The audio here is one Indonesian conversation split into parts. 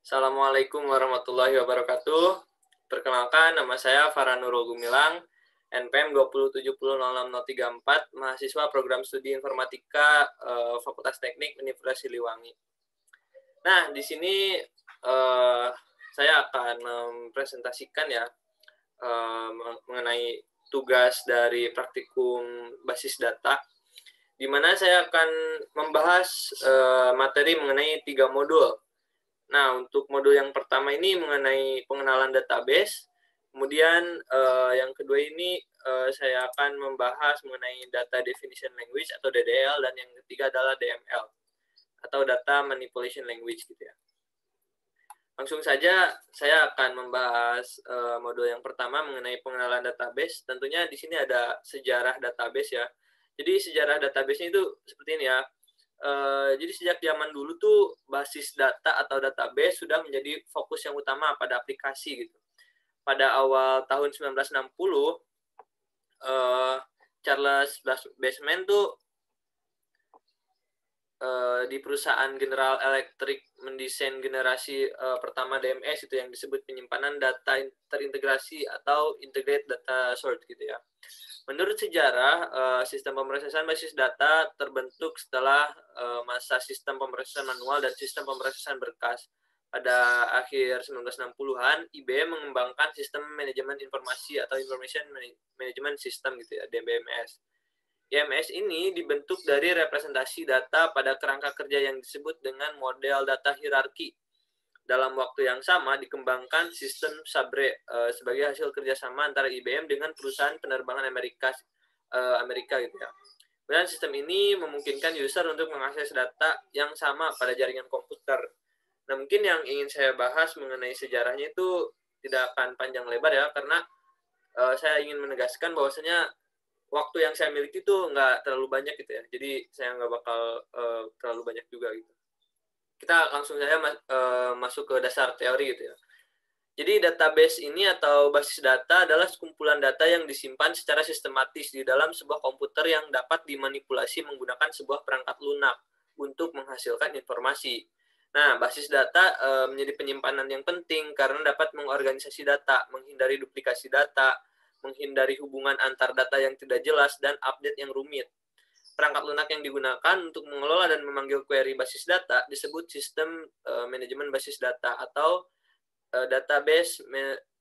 Assalamualaikum warahmatullahi wabarakatuh. Perkenalkan, nama saya Farhan Nurul Gumilang, NPM 207006034, mahasiswa program studi informatika Fakultas Teknik Universitas Siliwangi. Nah, di sini saya akan mempresentasikan mengenai tugas dari praktikum basis data, di mana saya akan membahas materi mengenai 3 modul. Nah, untuk modul yang pertama ini mengenai pengenalan database. Kemudian yang kedua ini saya akan membahas mengenai Data Definition Language atau DDL, dan yang ketiga adalah DML atau Data Manipulation Language gitu ya. Langsung saja saya akan membahas modul yang pertama mengenai pengenalan database. Tentunya di sini ada sejarah database ya. Jadi sejarah database-nya itu seperti ini ya. Jadi sejak zaman dulu tuh basis data atau database sudah menjadi fokus yang utama pada aplikasi gitu. Pada awal tahun 1960, Charles Bassman tuh di perusahaan General Electric mendesain generasi pertama DMS itu yang disebut penyimpanan data terintegrasi atau Integrated Data Source gitu ya. Menurut sejarah, sistem pemrosesan basis data terbentuk setelah masa sistem pemrosesan manual dan sistem pemrosesan berkas. Pada akhir 1960-an, IBM mengembangkan sistem manajemen informasi atau Information Management System gitu ya, DBMS. IMS ini dibentuk dari representasi data pada kerangka kerja yang disebut dengan model data hierarki. Dalam waktu yang sama dikembangkan sistem Sabre sebagai hasil kerjasama antara IBM dengan perusahaan penerbangan Amerika gitu ya. Kemudian sistem ini memungkinkan user untuk mengakses data yang sama pada jaringan komputer. Nah, mungkin yang ingin saya bahas mengenai sejarahnya itu tidak akan panjang lebar ya, karena saya ingin menegaskan bahwasanya waktu yang saya miliki itu nggak terlalu banyak gitu ya. Jadi saya nggak bakal terlalu banyak juga gitu. Kita langsung saja masuk ke dasar teori gitu ya. Jadi database ini atau basis data adalah sekumpulan data yang disimpan secara sistematis di dalam sebuah komputer yang dapat dimanipulasi menggunakan sebuah perangkat lunak untuk menghasilkan informasi. Nah, basis data menjadi penyimpanan yang penting karena dapat mengorganisasi data, menghindari duplikasi data, menghindari hubungan antar data yang tidak jelas, dan update yang rumit. Perangkat lunak yang digunakan untuk mengelola dan memanggil query basis data disebut sistem manajemen basis data atau database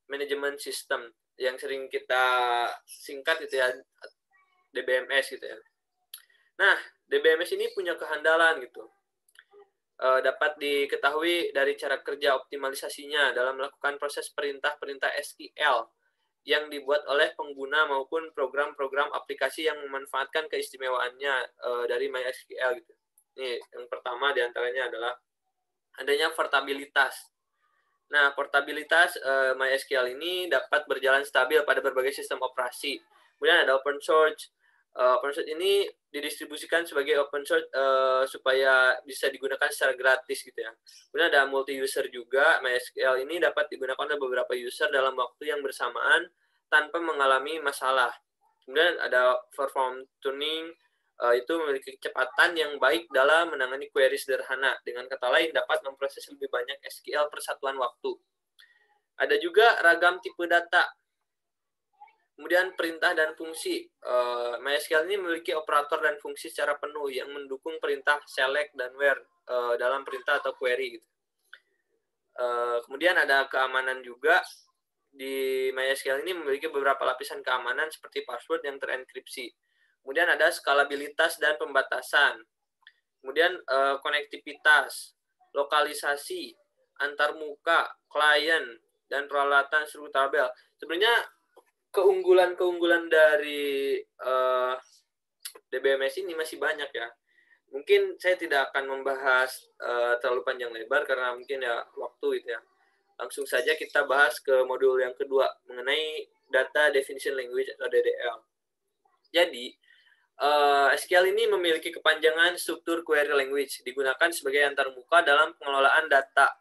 management system, yang sering kita singkat gitu ya, DBMS gitu ya. Nah, DBMS ini punya kehandalan gitu. Dapat diketahui dari cara kerja optimalisasinya dalam melakukan proses perintah-perintah SQL yang dibuat oleh pengguna maupun program-program aplikasi yang memanfaatkan keistimewaannya dari MySQL gitu. Ini yang pertama diantaranya adalah adanya portabilitas. Nah, portabilitas MySQL ini dapat berjalan stabil pada berbagai sistem operasi. Kemudian ada open source. Open source ini didistribusikan sebagai open source supaya bisa digunakan secara gratis gitu ya. Kemudian ada multi user juga. MySQL ini dapat digunakan oleh beberapa user dalam waktu yang bersamaan tanpa mengalami masalah. Kemudian ada perform tuning, itu memiliki kecepatan yang baik dalam menangani query sederhana. Dengan kata lain, dapat memproses lebih banyak SQL per satuan waktu. Ada juga ragam tipe data. Kemudian perintah dan fungsi. MySQL ini memiliki operator dan fungsi secara penuh yang mendukung perintah select dan where dalam perintah atau query gitu. Kemudian ada keamanan juga. Di MySQL ini memiliki beberapa lapisan keamanan seperti password yang terenkripsi. Kemudian ada skalabilitas dan pembatasan. Kemudian konektivitas, lokalisasi, antarmuka, klien, dan peralatan struktur tabel. Sebenarnya keunggulan-keunggulan dari DBMS ini masih banyak ya. Mungkin saya tidak akan membahas terlalu panjang lebar karena mungkin ya waktu itu ya. Langsung saja kita bahas ke modul yang kedua mengenai Data Definition Language atau DDL. Jadi, SQL ini memiliki kepanjangan struktur query language, digunakan sebagai antarmuka dalam pengelolaan data.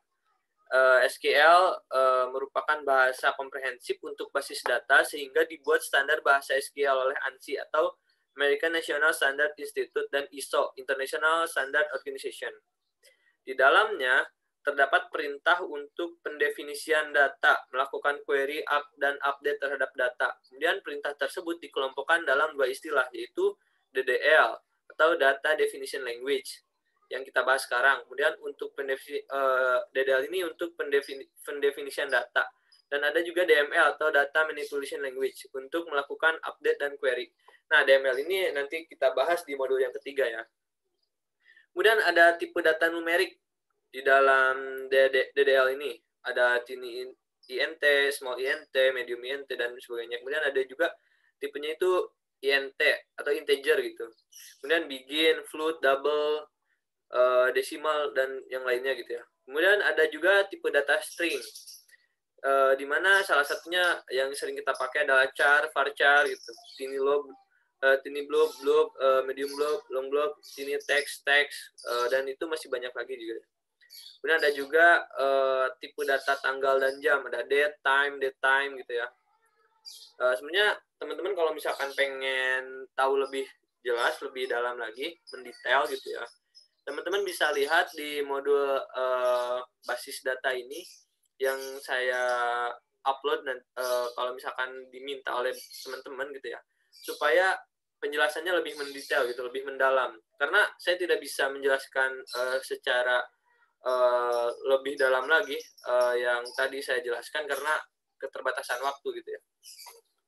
SQL merupakan bahasa komprehensif untuk basis data sehingga dibuat standar bahasa SQL oleh ANSI atau American National Standard Institute dan ISO, International Standard Organization. Di dalamnya, terdapat perintah untuk pendefinisian data, melakukan query up dan update terhadap data. Kemudian perintah tersebut dikelompokkan dalam dua istilah, yaitu DDL atau Data Definition Language yang kita bahas sekarang. Kemudian untuk DDL ini untuk pendefinisian data. Dan ada juga DML atau Data Manipulation Language untuk melakukan update dan query. Nah, DML ini nanti kita bahas di modul yang ketiga ya. Kemudian ada tipe data numerik di dalam DDL ini. Ada tiny int, small int, medium int, dan sebagainya. Kemudian ada juga tipenya itu int atau integer gitu. Kemudian begin, float, double, decimal, dan yang lainnya gitu ya. Kemudian ada juga tipe data string. Di mana salah satunya yang sering kita pakai adalah char, varchar gitu. Tiny lob, tiny blob, medium blob, long blob, tiny text, dan itu masih banyak lagi juga. Kemudian ada juga tipe data tanggal dan jam, ada date time gitu ya. Sebenarnya teman-teman kalau misalkan pengen tahu lebih jelas, lebih dalam lagi, mendetail gitu ya, teman-teman bisa lihat di modul basis data ini yang saya upload dan kalau misalkan diminta oleh teman-teman gitu ya, supaya penjelasannya lebih mendetail gitu, lebih mendalam. Karena saya tidak bisa menjelaskan secara lebih dalam lagi yang tadi saya jelaskan karena keterbatasan waktu gitu ya.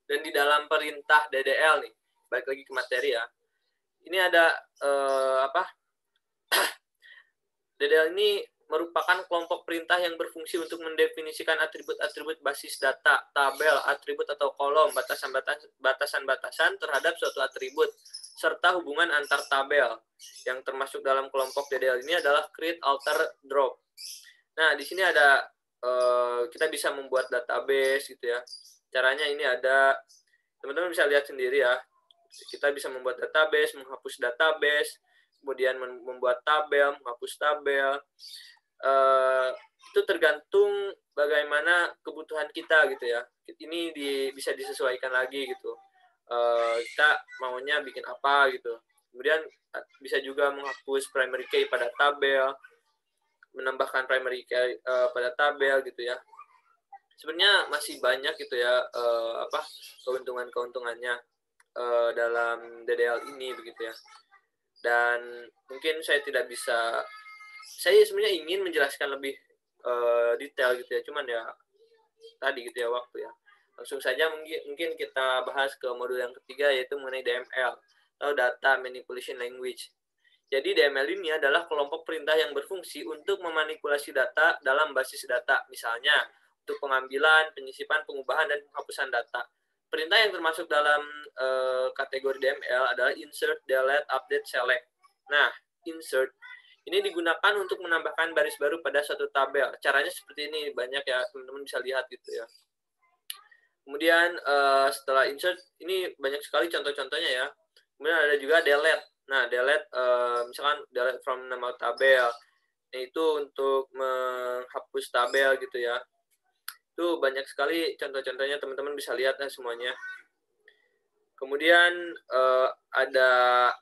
Dan di dalam perintah DDL nih, balik lagi ke materi ya. Ini ada DDL ini merupakan kelompok perintah yang berfungsi untuk mendefinisikan atribut-atribut basis data, tabel, atribut atau kolom, batasan-batasan terhadap suatu atribut, serta hubungan antar tabel. Yang termasuk dalam kelompok DDL ini adalah create, alter, drop. Nah, di sini ada kita bisa membuat database gitu ya. Caranya ini ada, teman-teman bisa lihat sendiri ya. Kita bisa membuat database, menghapus database, kemudian membuat tabel, menghapus tabel. Itu tergantung bagaimana kebutuhan kita gitu ya. Ini bisa disesuaikan lagi gitu. Kita maunya bikin apa gitu. Kemudian bisa juga menghapus primary key pada tabel, menambahkan primary key pada tabel gitu ya. Sebenarnya masih banyak gitu ya keuntungannya dalam DDL ini begitu ya. Dan mungkin saya tidak bisa, saya sebenarnya ingin menjelaskan lebih detail gitu ya, cuman ya tadi gitu ya waktu ya. Langsung saja mungkin kita bahas ke modul yang ketiga, yaitu mengenai DML atau Data Manipulation Language. Jadi DML ini adalah kelompok perintah yang berfungsi untuk memanipulasi data dalam basis data, misalnya untuk pengambilan, penyisipan, pengubahan, dan penghapusan data. Perintah yang termasuk dalam kategori DML adalah insert, delete, update, select. Nah, insert ini digunakan untuk menambahkan baris baru pada suatu tabel. Caranya seperti ini, banyak ya, teman-teman bisa lihat gitu ya. Kemudian setelah insert, ini banyak sekali contoh-contohnya ya. Kemudian ada juga delete. Nah, delete, misalkan delete from nama tabel. Itu untuk menghapus tabel gitu ya. Itu banyak sekali contoh-contohnya, teman-teman bisa lihat ya semuanya. Kemudian ada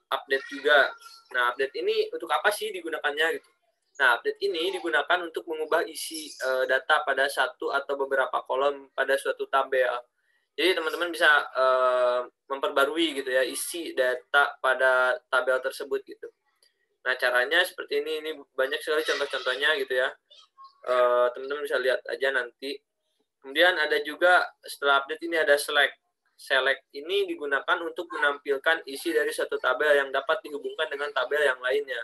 update juga. Nah, update ini untuk apa sih digunakannya gitu? Nah, update ini digunakan untuk mengubah isi data pada satu atau beberapa kolom pada suatu tabel. Jadi teman-teman bisa memperbarui gitu ya isi data pada tabel tersebut gitu. Nah, caranya seperti ini banyak sekali contoh-contohnya gitu ya. Teman-teman bisa lihat aja nanti. Kemudian ada juga setelah update ini ada select. Select ini digunakan untuk menampilkan isi dari satu tabel yang dapat dihubungkan dengan tabel yang lainnya.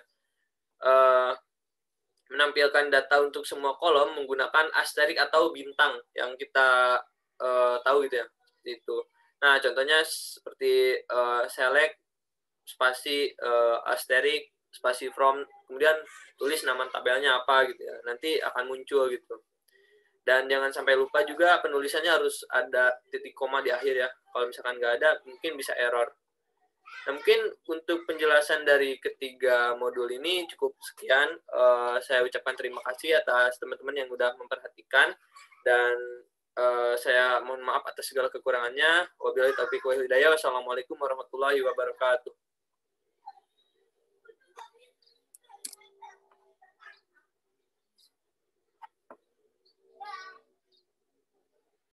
Menampilkan data untuk semua kolom menggunakan asterik atau bintang yang kita tahu gitu ya. Itu. Nah, contohnya seperti select spasi asterik spasi from, kemudian tulis nama tabelnya apa gitu ya. Nanti akan muncul gitu. Dan jangan sampai lupa juga penulisannya harus ada titik koma di akhir ya. Kalau misalkan nggak ada, mungkin bisa error. Nah, mungkin untuk penjelasan dari ketiga modul ini cukup sekian. Saya ucapkan terima kasih atas teman-teman yang sudah memperhatikan. Dan saya mohon maaf atas segala kekurangannya. Wabillahi taufiq wal hidayah. Wassalamualaikum warahmatullahi wabarakatuh.